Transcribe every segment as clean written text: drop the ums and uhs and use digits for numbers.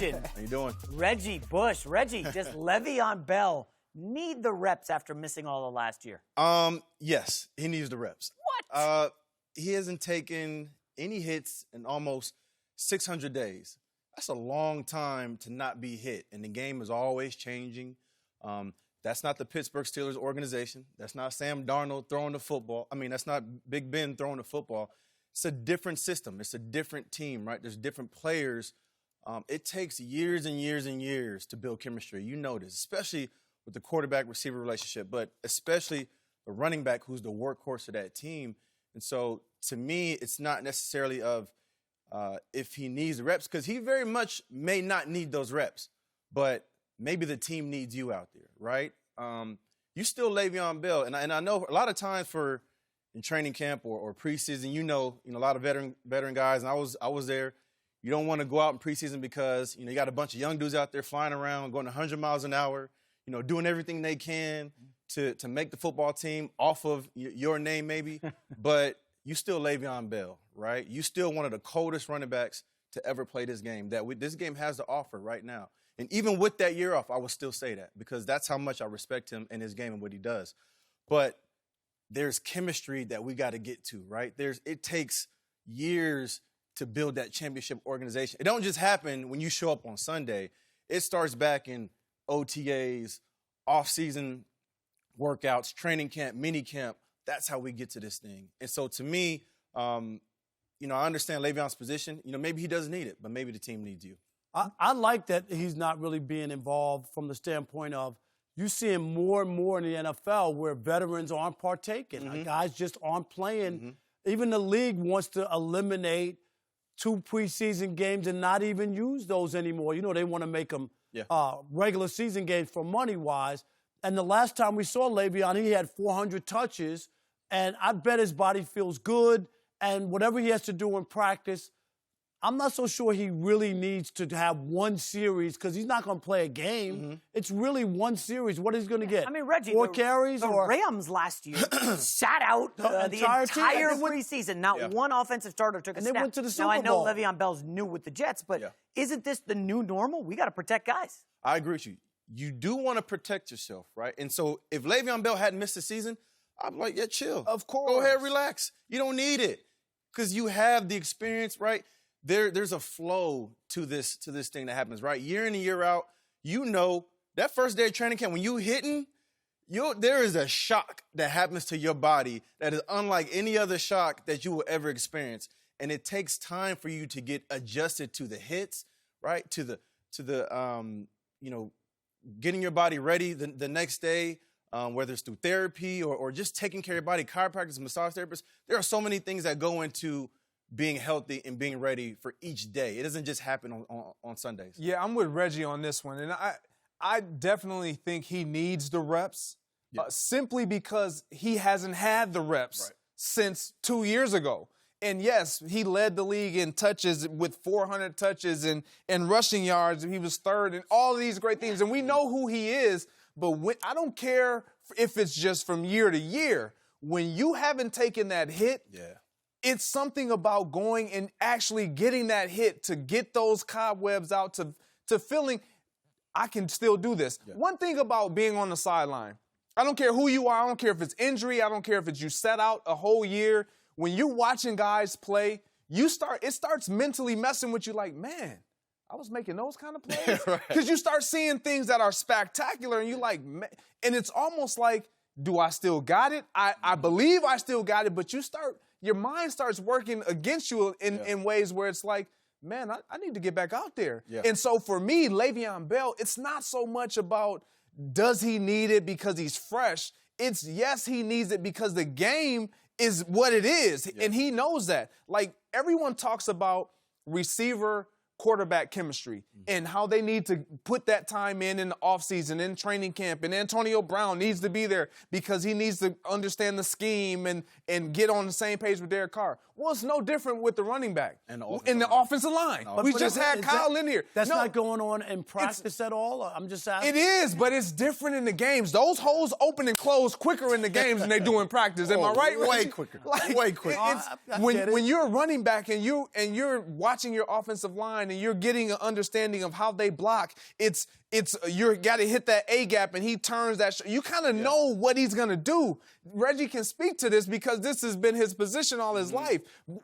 How you doing? Reggie Bush. Reggie, does Le'Veon Bell need the reps after missing all of last year? Yes, he needs the reps. What? He hasn't taken any hits in almost 600 days. That's a long time to not be hit, and the game is always changing. That's not the Pittsburgh Steelers organization. That's not Sam Darnold throwing the football. I mean, that's not Big Ben throwing the football. It's a different system. It's a different team, right? There's different players. It takes years and years and years to build chemistry. You know this, especially with the quarterback-receiver relationship, but especially the running back who's the workhorse of that team. And so, to me, it's not necessarily of if he needs the reps, because he very much may not need those reps, but maybe the team needs you out there, right? You still Le'Veon Bell, and I know a lot of times in training camp or preseason, you know, a lot of veteran guys, and I was there. You don't want to go out in preseason because, you got a bunch of young dudes out there flying around, going 100 miles an hour, doing everything they can to make the football team off of your name maybe. But you still Le'Veon Bell, right? You still one of the coldest running backs to ever play this game this game has to offer right now. And even with that year off, I will still say that because that's how much I respect him and his game and what he does. But there's chemistry that we got to get to, right? It takes years to build that championship organization. It don't just happen when you show up on Sunday. It starts back in OTAs, off-season workouts, training camp, mini camp. That's how we get to this thing. And so to me, I understand Le'Veon's position. Maybe he doesn't need it, but maybe the team needs you. I like that he's not really being involved from the standpoint of you seeing more and more in the NFL where veterans aren't partaking. Mm-hmm. Guys just aren't playing. Mm-hmm. Even the league wants to eliminate 2 preseason games and not even use those anymore. They want to make them regular season games for money-wise. And the last time we saw Le'Veon, he had 400 touches, and I bet his body feels good. And whatever he has to do in practice, I'm not so sure he really needs to have one series because he's not going to play a game. Mm-hmm. It's really one series. What is he going to get? I mean, Reggie, 4 carries? The Rams last year sat out the entire preseason. Not one offensive starter took a snap. They went to the Super Now, I know Bowl. Le'Veon Bell's new with the Jets, but isn't this the new normal? We got to protect guys. I agree with you. You do want to protect yourself, right? And so if Le'Veon Bell hadn't missed the season, I'd be like, yeah, chill. Of course. Go ahead, relax. You don't need it because you have the experience, right? There's a flow to this thing that happens, right? Year in and year out, that first day of training camp, when you hitting, there is a shock that happens to your body that is unlike any other shock that you will ever experience. And it takes time for you to get adjusted to the hits, right? To the getting your body ready the next day, whether it's through therapy or just taking care of your body, chiropractors, massage therapists. There are so many things that go into being healthy and being ready for each day. It doesn't just happen on Sundays. Yeah, I'm with Reggie on this one. And I definitely think he needs the reps simply because he hasn't had the reps since 2 years ago. And, yes, he led the league in touches with 400 touches and rushing yards. He was third and all of these great things. And we know who he is, but I don't care if it's just from year to year. When you haven't taken that hit, it's something about going and actually getting that hit to get those cobwebs out to feeling I can still do this. One thing about being on the sideline, I don't care who you are. I don't care if it's injury. I don't care if it's you set out a whole year. When you're watching guys play, it starts mentally messing with you like, man, I was making those kind of plays. Because you start seeing things that are spectacular and you're like, man, and it's almost like, do I still got it? I believe I still got it, but your mind starts working against you in ways where it's like, man, I need to get back out there. And so for me, Le'Veon Bell, it's not so much about does he need it because he's fresh. It's yes, he needs it because the game is what it is, and he knows that. Like, everyone talks about receiver quarterback chemistry and how they need to put that time in the offseason, in training camp. And Antonio Brown needs to be there because he needs to understand the scheme and get on the same page with Derek Carr. Well, it's no different with the running back and the offensive line. We just had Kyle in here. That's not going on in practice at all? I'm just asking. It is, but it's different in the games. Those holes open and close quicker in the games than they do in practice. Am I right? Way quicker. Way quicker. When you're a running back and you're watching your offensive line line and you're getting an understanding of how they block, you got to hit that A gap and he turns that. You kind of know what he's going to do. Reggie can speak to this because this has been his position all his life.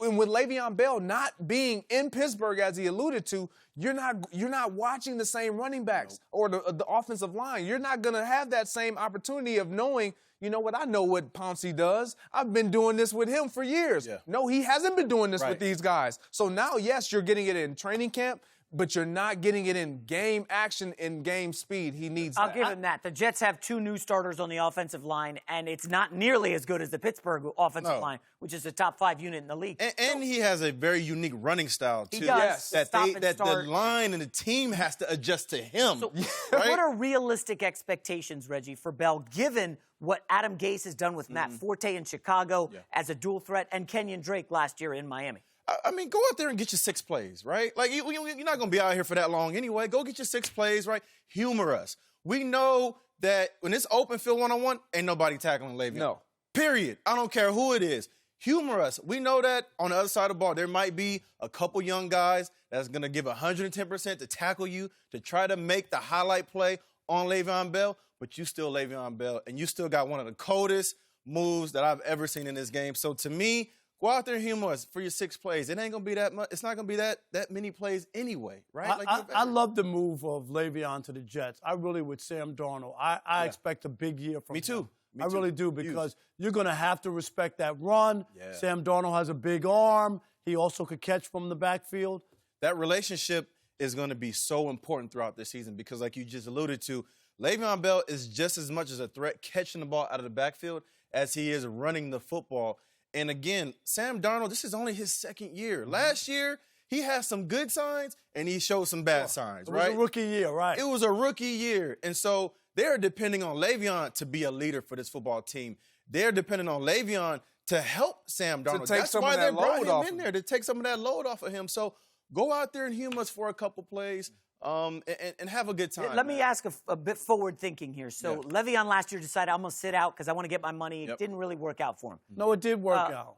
And with Le'Veon Bell not being in Pittsburgh, as he alluded to, you're not watching the same running backs or the offensive line. You're not going to have that same opportunity of knowing, you know what, I know what Pouncey does. I've been doing this with him for years. Yeah. No, he hasn't been doing this with these guys. So now, yes, you're getting it in training camp, but you're not getting it in game action, in game speed. He needs that. I'll give him that. The Jets have 2 new starters on the offensive line, and it's not nearly as good as the Pittsburgh offensive line, which is a top 5 unit in the league. And he has a very unique running style, too. He does. That the line and the team has to adjust to him. So what are realistic expectations, Reggie, for Bell, given what Adam Gase has done with Matt Forte in Chicago as a dual threat and Kenyon Drake last year in Miami? I mean, go out there and get your 6 plays, right? Like, you're not going to be out here for that long anyway. Go get your 6 plays, right? Humor us. We know that when it's open field one-on-one, ain't nobody tackling Le'Veon. No. Period. I don't care who it is. Humor us. We know that on the other side of the ball, there might be a couple young guys that's going to give 110% to tackle you, to try to make the highlight play on Le'Veon Bell, but you still Le'Veon Bell, and you still got one of the coldest moves that I've ever seen in this game. So to me, go out there and humor us for your 6 plays. It ain't going to be that much. It's not going to be that many plays anyway, right? I love the move of Le'Veon to the Jets. I really, with Sam Darnold, I expect a big year from him. Me too. I really do, because you're going to have to respect that run. Yeah. Sam Darnold has a big arm. He also could catch from the backfield. That relationship is going to be so important throughout this season because, like you just alluded to, Le'Veon Bell is just as much as a threat catching the ball out of the backfield as he is running the football. And again, Sam Darnold, this is only his 2nd year. Last year, he had some good signs and he showed some bad signs, right? It was a rookie year, right? It was a rookie year. And so they're depending on Le'Veon to be a leader for this football team. They're depending on Le'Veon to help Sam Darnold. That's why they brought him in there, to take some of that load off of him. So go out there and humor us for a couple plays. And have a good time. Let me ask a bit forward thinking here. So Le'Veon last year decided, I'm going to sit out because I want to get my money. It didn't really work out for him. No, it did work out.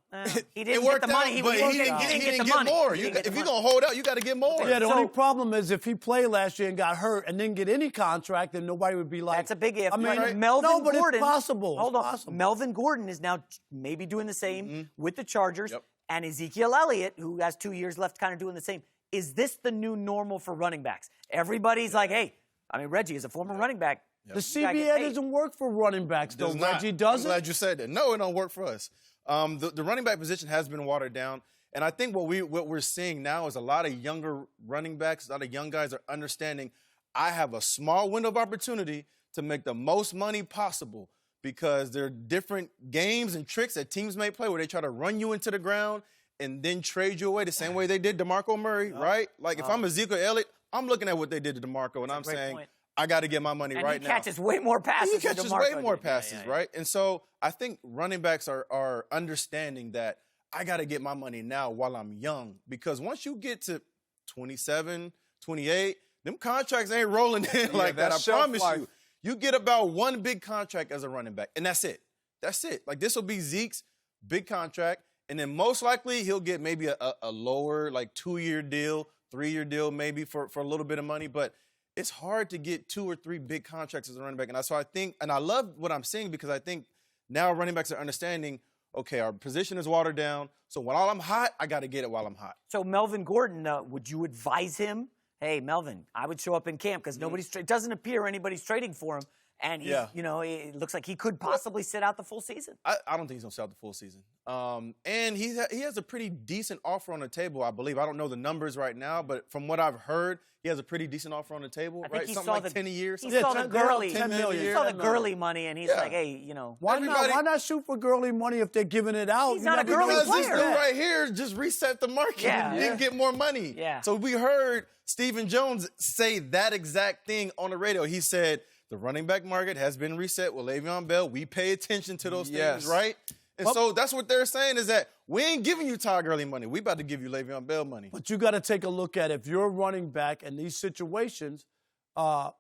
He didn't get the money. He didn't get more. If you're going to hold out, you got to get more. Yeah, the only problem is if he played last year and got hurt and didn't get any contract, then nobody would be like. That's a big if. I mean, Melvin but Gordon. It's possible. Hold on. Possible. Melvin Gordon is now maybe doing the same with the Chargers. And Ezekiel Elliott, who has 2 years left, kind of doing the same. Is this the new normal for running backs? Everybody's like, hey, I mean, Reggie is a former running back. The CBA doesn't work for running backs, though. Reggie doesn't. I'm glad you said that. No, it don't work for us. The running back position has been watered down. And I think what we're seeing now is a lot of younger running backs, a lot of young guys are understanding I have a small window of opportunity to make the most money possible because there are different games and tricks that teams may play where they try to run you into the ground and then trade you away the same way they did DeMarco Murray, right? Like, if I'm Ezekiel Elliott, I'm looking at what they did to DeMarco, and I'm saying, I got to get my money right now. He catches way more passes He catches way more passes, right? And so I think running backs are understanding that I got to get my money now while I'm young, because once you get to 27, 28, them contracts ain't rolling in like that. I promise you. You get about 1 big contract as a running back, and that's it. That's it. Like, this will be Zeke's big contract. And then most likely he'll get maybe a lower, like 2-year deal, 3-year deal maybe for a little bit of money. But it's hard to get 2 or 3 big contracts as a running back. And so I think, and I love what I'm seeing because I think now running backs are understanding, okay, our position is watered down. So while I'm hot, I got to get it while I'm hot. So Melvin Gordon, would you advise him? Hey, Melvin, I would show up in camp because it doesn't appear anybody's trading for him. And, it looks like he could possibly sit out the full season. I don't think he's going to sit out the full season. And he has a pretty decent offer on the table, I believe. I don't know the numbers right now, but from what I've heard, he has a pretty decent offer on the table, right? Something like 10 a year. He saw the Gurley. 10 million. He saw the Gurley money, and he's like, hey, Why not shoot for Gurley money if they're giving it out? He's not a Gurley player. Because this dude right here just reset the market and didn't get more money. Yeah. So we heard Stephen Jones say that exact thing on the radio. He said, the running back market has been reset with Le'Veon Bell. We pay attention to those things, right? And so that's what they're saying is that we ain't giving you Todd Gurley money. We about to give you Le'Veon Bell money. But you got to take a look at if you're a running back in these situations,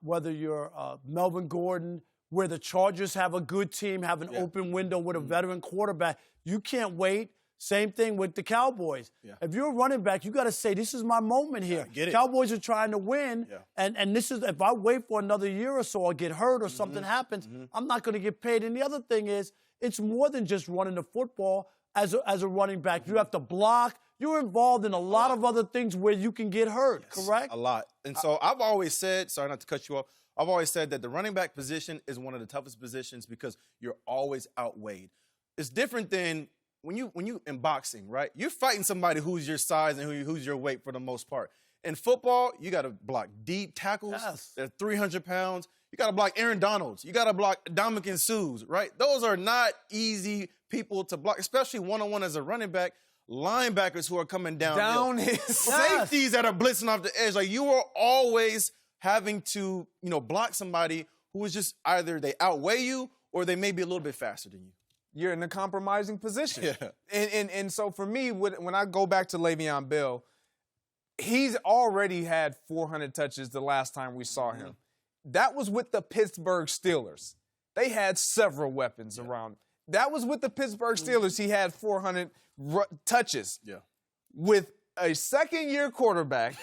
whether you're Melvin Gordon, where the Chargers have a good team, have an open window with a veteran quarterback, you can't wait Same thing with the Cowboys. Yeah. If you're a running back, you got to say, this is my moment here. Get it. Cowboys are trying to win, Yeah. and this is, if I wait for another year or so or get hurt or something happens, I'm not going to get paid. And the other thing is, it's more than just running the football as a running back. You have to block. You're involved in a lot of other things where you can get hurt, correct? A lot. And so I've always said, sorry not to cut you off, I've always said that the running back position is one of the toughest positions because you're always outweighed. It's different than when you in boxing, right? You're fighting somebody who's your size and who's your weight for the most part. In football, you got to block deep tackles. Yes. They're 300 pounds. You got to block Aaron Donalds. You got to block Dominican Sues, right? Those are not easy people to block, especially one-on-one as a running back. Linebackers who are coming down safeties that are blitzing off the edge. Like, you are always having to, block somebody who is just either they outweigh you or they may be a little bit faster than you. You're in a compromising position. Yeah. And so for me, when I go back to Le'Veon Bell, he's already had 400 touches the last time we saw him. That was with the Pittsburgh Steelers. They had several weapons around. That was with the Pittsburgh Steelers. He had 400 touches. Yeah. With a second-year quarterback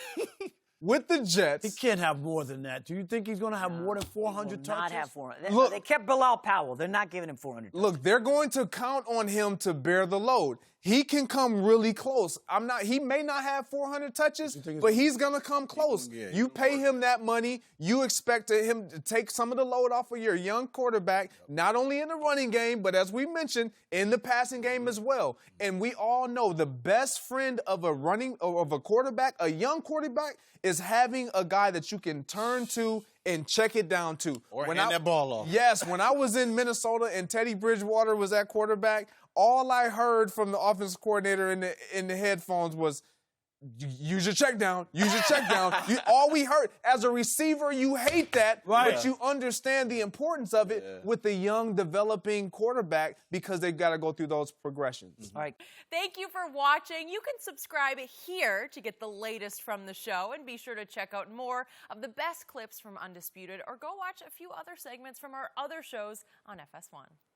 with the Jets. He can't have more than that. Do you think he's going to have more than 400 touches? Not have 400. Look, they kept Bilal Powell. They're not giving him 400. Look, they're going to count on him to bear the load. He can come really close. He may not have 400 touches, but he's going to come close. You pay him that money. You expect him to take some of the load off of your young quarterback, not only in the running game, but as we mentioned, in the passing game as well. And we all know the best friend of a quarterback, a young quarterback, is having a guy that you can turn to and check it down to. Or hand that ball off. Yes, when I was in Minnesota and Teddy Bridgewater was at quarterback, all I heard from the offensive coordinator in the headphones was, use your check down, use your check down. All we heard, as a receiver, you hate that, but you understand the importance of it with the young, developing quarterback because they've got to go through those progressions. All right. Thank you for watching. You can subscribe here to get the latest from the show, and be sure to check out more of the best clips from Undisputed, or go watch a few other segments from our other shows on FS1.